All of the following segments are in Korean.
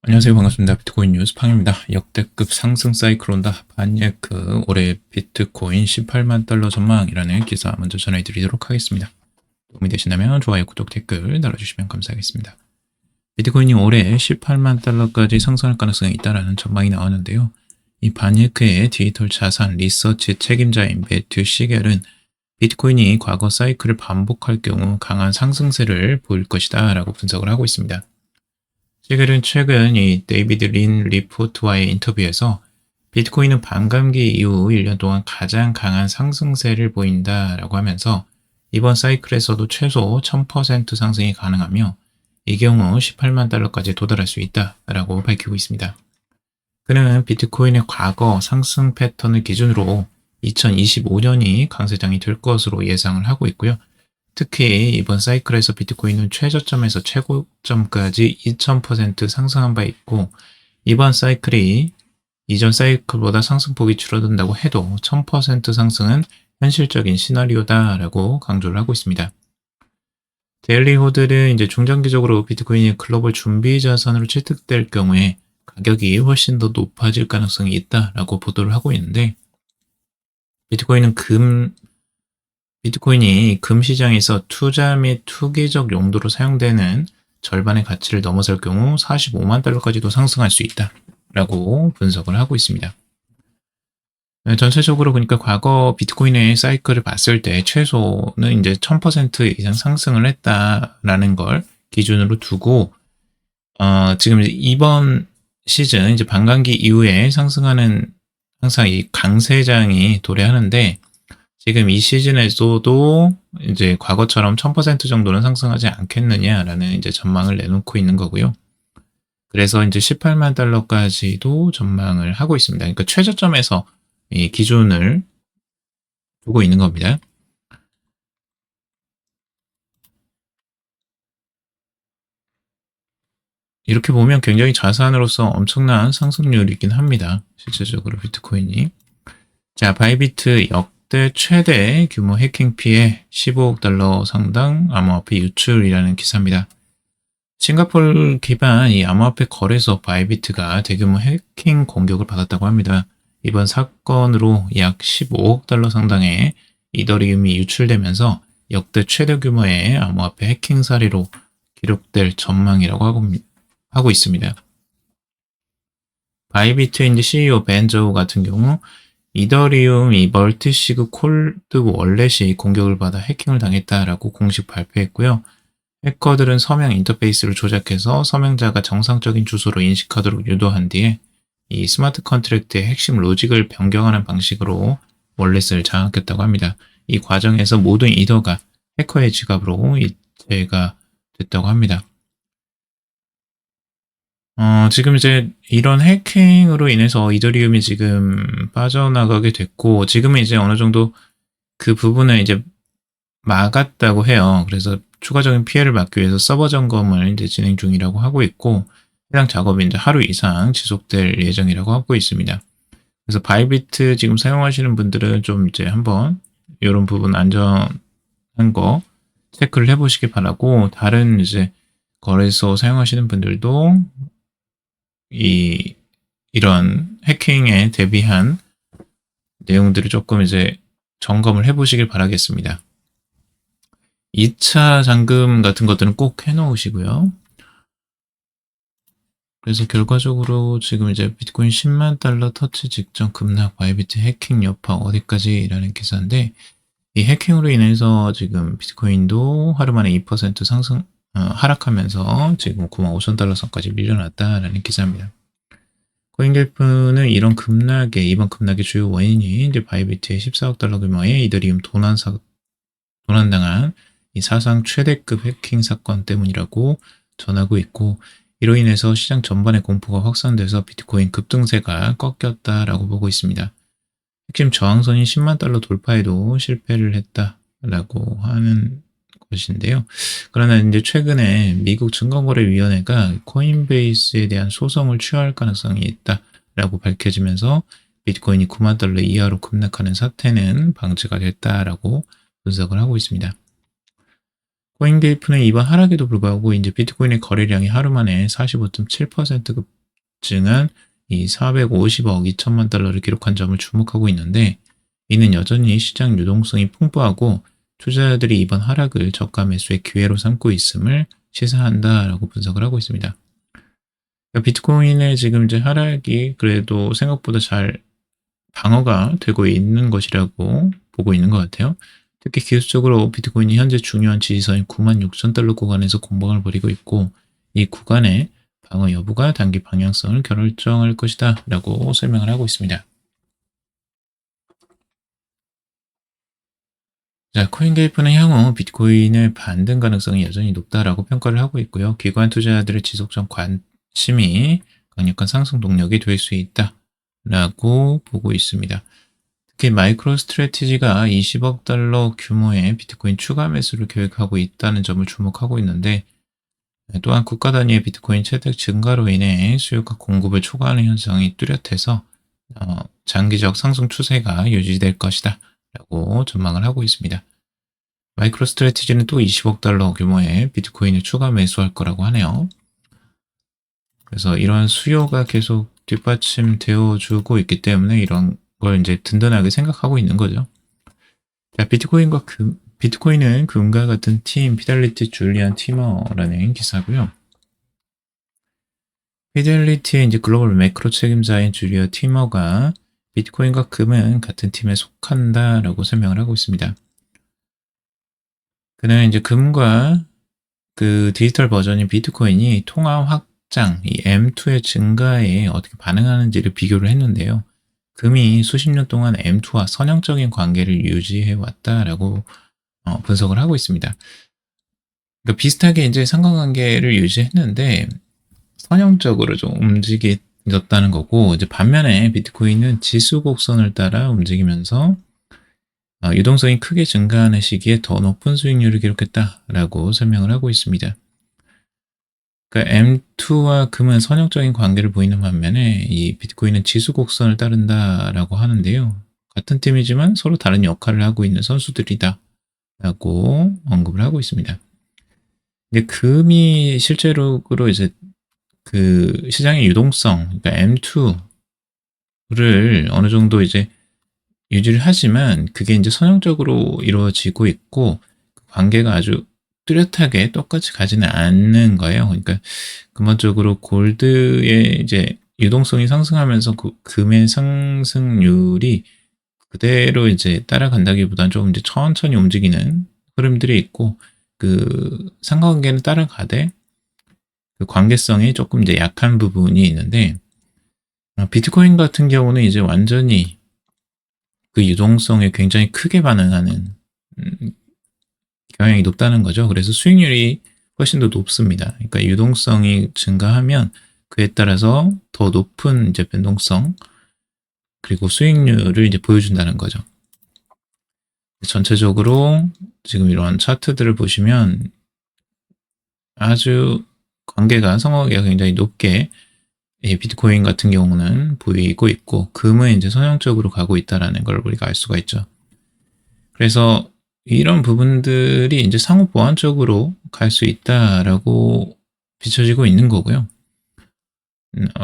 안녕하세요. 반갑습니다. 비트코인 뉴스 팡입니다. 역대급 상승 사이클 온다. 반예크 올해 비트코인 18만 달러 전망이라는 기사 먼저 전해드리도록 하겠습니다. 도움이 되신다면 좋아요, 구독, 댓글 달아주시면 감사하겠습니다. 비트코인이 올해 18만 달러까지 상승할 가능성이 있다는 전망이 나왔는데요. 이 반예크의 디지털 자산 리서치 책임자인 매튜 시겔은 비트코인이 과거 사이클을 반복할 경우 강한 상승세를 보일 것이다 라고 분석을 하고 있습니다. 시겔은 최근 이 데이비드 린 리포트와의 인터뷰에서 비트코인은 반감기 이후 1년 동안 가장 강한 상승세를 보인다라고 하면서 이번 사이클에서도 최소 1000% 상승이 가능하며 이 경우 18만 달러까지 도달할 수 있다라고 밝히고 있습니다. 그는 비트코인의 과거 상승 패턴을 기준으로 2025년이 강세장이 될 것으로 예상을 하고 있고요. 특히 이번 사이클에서 비트코인은 최저점에서 최고점까지 2000% 상승한 바 있고 이번 사이클이 이전 사이클보다 상승폭이 줄어든다고 해도 1000% 상승은 현실적인 시나리오다라고 강조를 하고 있습니다. 데일리 호들은 이제 중장기적으로 비트코인이 글로벌 준비 자산으로 취득될 경우에 가격이 훨씬 더 높아질 가능성이 있다라고 보도를 하고 있는데 비트코인이 금 시장에서 투자 및 투기적 용도로 사용되는 절반의 가치를 넘어설 경우 45만 달러까지도 상승할 수 있다라고 분석을 하고 있습니다. 전체적으로 그러니까 과거 비트코인의 사이클을 봤을 때 최소는 이제 1000% 이상 상승을 했다라는 걸 기준으로 두고 지금 이번 시즌 이제 반감기 이후에 상승하는 항상 이 강세장이 도래하는데 지금 이 시즌에서도 이제 과거처럼 1000% 정도는 상승하지 않겠느냐라는 이제 전망을 내놓고 있는 거고요. 그래서 이제 18만 달러까지도 전망을 하고 있습니다. 그러니까 최저점에서 이 기준을 두고 있는 겁니다. 이렇게 보면 굉장히 자산으로서 엄청난 상승률이긴 합니다. 실질적으로 비트코인이. 자, 바이비트 역대 최대 규모 해킹 피해 15억 달러 상당 암호화폐 유출이라는 기사입니다. 싱가포르 기반 이 암호화폐 거래소 바이비트가 대규모 해킹 공격을 받았다고 합니다. 이번 사건으로 약 15억 달러 상당의 이더리움이 유출되면서 역대 최대 규모의 암호화폐 해킹 사례로 기록될 전망이라고 하고 있습니다. 바이비트의 이제 CEO 벤저우 같은 경우 이더리움 이 멀티시그 콜드 월렛이 공격을 받아 해킹을 당했다라고 공식 발표했고요. 해커들은 서명 인터페이스를 조작해서 서명자가 정상적인 주소로 인식하도록 유도한 뒤에 이 스마트 컨트랙트의 핵심 로직을 변경하는 방식으로 월렛을 장악했다고 합니다. 이 과정에서 모든 이더가 해커의 지갑으로 이체가 됐다고 합니다. 지금 이제 이런 해킹으로 인해서 이더리움이 지금 빠져나가게 됐고, 지금은 이제 어느 정도 그 부분을 이제 막았다고 해요. 그래서 추가적인 피해를 막기 위해서 서버 점검을 이제 진행 중이라고 하고 있고, 해당 작업이 이제 하루 이상 지속될 예정이라고 하고 있습니다. 그래서 바이비트 지금 사용하시는 분들은 좀 이제 한번 이런 부분 안전한 거 체크를 해보시기 바라고, 다른 이제 거래소 사용하시는 분들도 이런 해킹에 대비한 내용들을 조금 이제 점검을 해보시길 바라겠습니다. 2차 잠금 같은 것들은 꼭 해놓으시고요. 그래서 결과적으로 지금 이제 비트코인 10만 달러 터치 직전 급락 바이비트 해킹 여파 어디까지라는 기사인데 이 해킹으로 인해서 지금 비트코인도 하루 만에 2% 상승 하락하면서 지금 95,000달러 선까지 밀려났다라는 기사입니다. 코인게이프는 이번 급락의 주요 원인이 이제 바이비트의 14억 달러 규모의 이더리움 도난당한 이 사상 최대급 해킹 사건 때문이라고 전하고 있고 이로 인해서 시장 전반의 공포가 확산돼서 비트코인 급등세가 꺾였다라고 보고 있습니다. 핵심 저항선인 10만 달러 돌파에도 실패를 했다라고 하는 것인데요. 그러나 이제 최근에 미국 증권거래위원회가 코인베이스에 대한 소송을 취하할 가능성이 있다라고 밝혀지면서 비트코인이 9만 달러 이하로 급락하는 사태는 방지가 됐다라고 분석을 하고 있습니다. 코인게이프는 이번 하락에도 불구하고 이제 비트코인의 거래량이 하루 만에 45.7% 증한 이 450억 2천만 달러를 기록한 점을 주목하고 있는데, 이는 여전히 시장 유동성이 풍부하고 투자자들이 이번 하락을 저가 매수의 기회로 삼고 있음을 시사한다라고 분석을 하고 있습니다. 그러니까 비트코인의 지금 이제 하락이 그래도 생각보다 잘 방어가 되고 있는 것이라고 보고 있는 것 같아요. 특히 기술적으로 비트코인이 현재 중요한 지지선인 96,000달러 구간에서 공방을 벌이고 있고, 이 구간의 방어 여부가 단기 방향성을 결정할 것이다 라고 설명을 하고 있습니다. 자, 코인게이프는 향후 비트코인의 반등 가능성이 여전히 높다라고 평가를 하고 있고요. 기관 투자자들의 지속적 관심이 강력한 상승 동력이 될 수 있다라고 보고 있습니다. 특히 마이크로 스트래티지가 20억 달러 규모의 비트코인 추가 매수를 계획하고 있다는 점을 주목하고 있는데, 또한 국가 단위의 비트코인 채택 증가로 인해 수요가 공급을 초과하는 현상이 뚜렷해서 장기적 상승 추세가 유지될 것이다 라고 전망을 하고 있습니다. 마이크로 스트래티지는 또 20억 달러 규모의 비트코인을 추가 매수할 거라고 하네요. 그래서 이런 수요가 계속 뒷받침되어 주고 있기 때문에 이런 걸 이제 든든하게 생각하고 있는 거죠. 자, 비트코인은 금과 같은 팀 피델리티 줄리안 티머라는 기사고요. 피델리티의 이제 글로벌 매크로 책임자인 줄리아 티머가 비트코인과 금은 같은 팀에 속한다라고 설명을 하고 있습니다. 그는 이제 금과 그 디지털 버전인 비트코인이 통화 확장, 이 M2의 증가에 어떻게 반응하는지를 비교를 했는데요. 금이 수십 년 동안 M2와 선형적인 관계를 유지해 왔다라고 분석을 하고 있습니다. 그러니까 비슷하게 이제 상관관계를 유지했는데 선형적으로 좀 움직였다는 거고, 이제 반면에 비트코인은 지수 곡선을 따라 움직이면서 유동성이 크게 증가하는 시기에 더 높은 수익률을 기록했다라고 설명을 하고 있습니다. 그러니까 M2와 금은 선형적인 관계를 보이는 반면에 이 비트코인은 지수 곡선을 따른다라고 하는데요. 같은 팀이지만 서로 다른 역할을 하고 있는 선수들이다 라고 언급을 하고 있습니다. 근데 금이 실제로 이제 그 시장의 유동성, 그러니까 M2를 어느 정도 이제 유지를 하지만 그게 이제 선형적으로 이루어지고 있고 관계가 아주 뚜렷하게 똑같이 가지는 않는 거예요. 그러니까 근본적으로 골드의 이제 유동성이 상승하면서 그 금의 상승률이 그대로 이제 따라간다기보다는 좀 이제 천천히 움직이는 흐름들이 있고, 그 상관관계는 따라가되 그 관계성이 조금 이제 약한 부분이 있는데, 비트코인 같은 경우는 이제 완전히 그 유동성에 굉장히 크게 반응하는 경향이 높다는 거죠. 그래서 수익률이 훨씬 더 높습니다. 그러니까 유동성이 증가하면 그에 따라서 더 높은 이제 변동성 그리고 수익률을 이제 보여준다는 거죠. 전체적으로 지금 이런 차트들을 보시면 아주 상관관계가 굉장히 높게 비트코인 같은 경우는 보이고 있고, 금은 이제 선형적으로 가고 있다라는 걸 우리가 알 수가 있죠. 그래서 이런 부분들이 이제 상호 보완적으로 갈 수 있다라고 비춰지고 있는 거고요.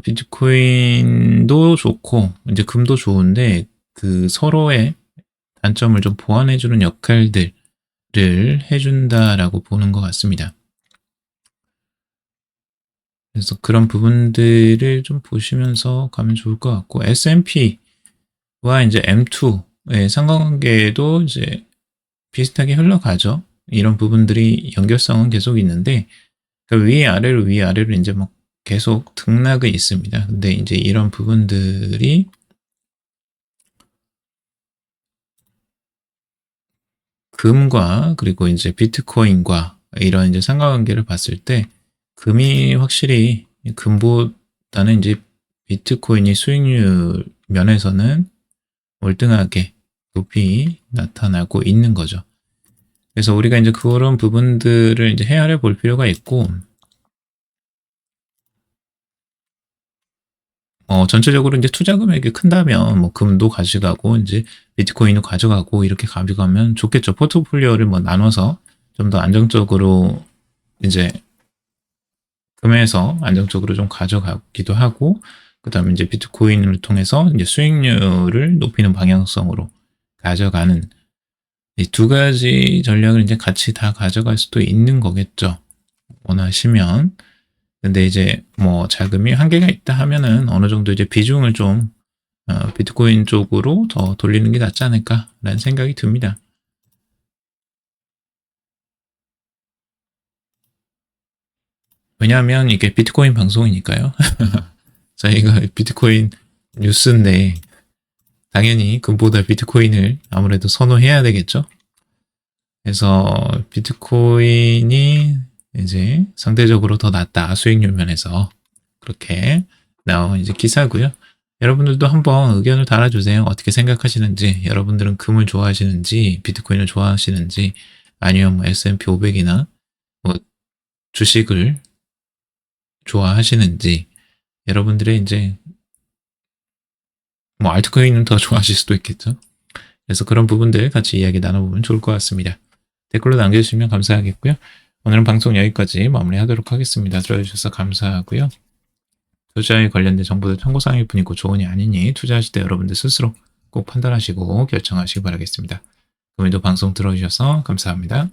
비트코인도 좋고 이제 금도 좋은데 그 서로의 단점을 좀 보완해주는 역할들을 해준다라고 보는 것 같습니다. 그래서 그런 부분들을 좀 보시면서 가면 좋을 것 같고, S&P와 이제 M2의 상관관계도 이제 비슷하게 흘러가죠. 이런 부분들이 연결성은 계속 있는데, 그러니까 위아래로 이제 막 계속 등락이 있습니다. 근데 이제 이런 부분들이 금과 그리고 이제 비트코인과 이런 이제 상관관계를 봤을 때 금이 확실히 금보다는 이제 비트코인이 수익률 면에서는 월등하게 높이 나타나고 있는 거죠. 그래서 우리가 이제 그런 부분들을 이제 헤아려 볼 필요가 있고, 전체적으로 이제 투자 금액이 큰다면 뭐 금도 가져가고 이제 비트코인도 가져가고 이렇게 가져가면 좋겠죠. 포트폴리오를 뭐 나눠서 좀 더 안정적으로 이제 금에서 안정적으로 좀 가져가기도 하고, 그 다음에 이제 비트코인을 통해서 이제 수익률을 높이는 방향성으로 가져가는 이 두 가지 전략을 이제 같이 다 가져갈 수도 있는 거겠죠. 원하시면. 근데 이제 뭐 자금이 한계가 있다 하면은 어느 정도 이제 비중을 좀 비트코인 쪽으로 더 돌리는 게 낫지 않을까라는 생각이 듭니다. 왜냐하면 이게 비트코인 방송이니까요. 저희가 비트코인 뉴스인데 당연히 금보다 비트코인을 아무래도 선호해야 되겠죠. 그래서 비트코인이 이제 상대적으로 더 낫다, 수익률 면에서. 그렇게 나온 이제 기사고요. 여러분들도 한번 의견을 달아주세요. 어떻게 생각하시는지, 여러분들은 금을 좋아하시는지, 비트코인을 좋아하시는지, 아니면 뭐 S&P 500이나 뭐 주식을 좋아하시는지, 여러분들의 이제 뭐 알트코인은 더 좋아하실 수도 있겠죠. 그래서 그런 부분들 같이 이야기 나눠보면 좋을 것 같습니다. 댓글로 남겨주시면 감사하겠고요. 오늘은 방송 여기까지 마무리하도록 하겠습니다. 들어주셔서 감사하고요. 투자에 관련된 정보들 참고사항일 뿐이고 조언이 아니니 투자하실 때 여러분들 스스로 꼭 판단하시고 결정하시기 바라겠습니다. 오늘도 방송 들어주셔서 감사합니다.